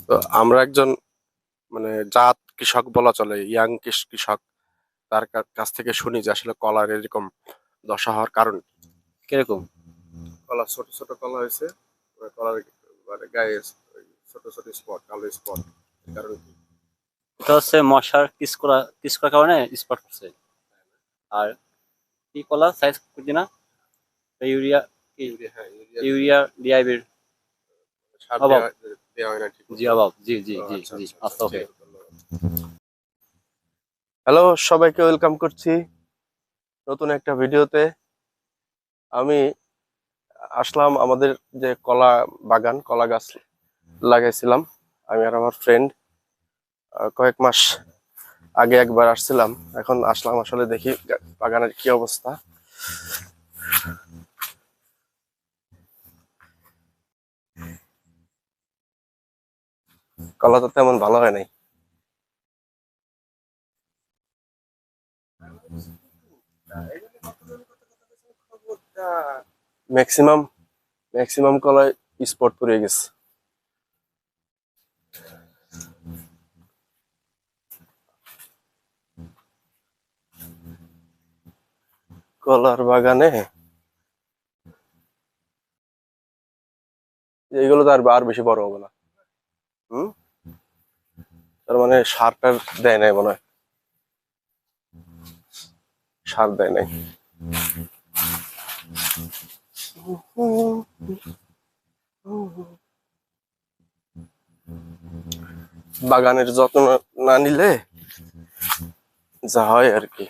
তো আমরা একজন মানে জাত কৃষক বলা চলে, ইয়াং কৃষক, তার কাছ থেকে শুনি যে আসলে কলার এরকম দশা হওয়ার কারণ কি? কিরকম? কলা ছোট ছোট কলা হয়েছে, কলার মানে গায়ে ছোট ছোট স্পট, কালো স্পট, কারণ কি? এটা হচ্ছে মশার কিস করার কারণে স্পট করছে। আর কি কলা সাইজ করছি না, ইউরিয়া কি ইউরিয়া, হ্যাঁ ইউরিয়া ইউরিয়া ডিআইবির সার অভাব। দেওয়া দেওয়া হয় না ঠিক জি মতো। অভাব, জি জি ও জি আচ্ছা জি, আচ্ছা আচ্ছা, আচ্ছা ঠিক ওকে। আছে, ধন্যবাদ। হ্যালো, সবাইকে ওয়েলকাম করছি নতুন একটা ভিডিওতে। আমি আসলাম আমাদের যে কলা বাগান, কলা গাছ লাগাইছিলাম আমি আর আমার ফ্রেন্ড কয়েক মাস আগে একবার আসছিলাম। এখন আসলাম, আসলে দেখি বাগানের কি অবস্থা। কলা তো তেমন ভালো হয় নাই। ম্যাক্সিমাম ম্যাক্সিমাম কলায় স্পট পড়ে গেছে। কলার বাগানে এইগুলো তো আর আর বেশি বড় হবে না। হুম, তার মানে সারটার দেয় নাই মনে হয়, সার দেয় নাই। বাগানের যত্ন না নিলে যা হয় আর কি।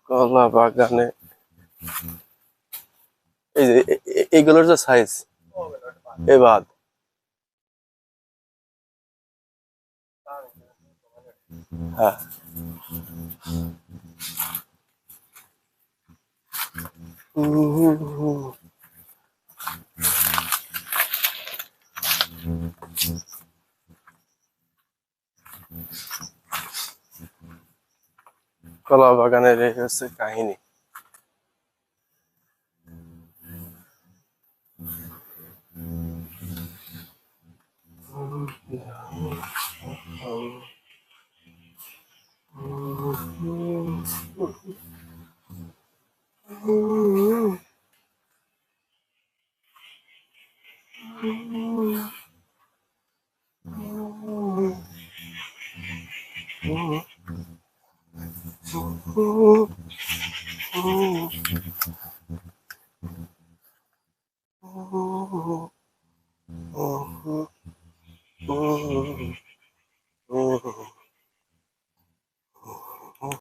কলা বাগানে এই যে এইগুলোর যে সাইজ, এ বাদ হ্যাঁ। কলা বাগানের এই হচ্ছে কাহিনী।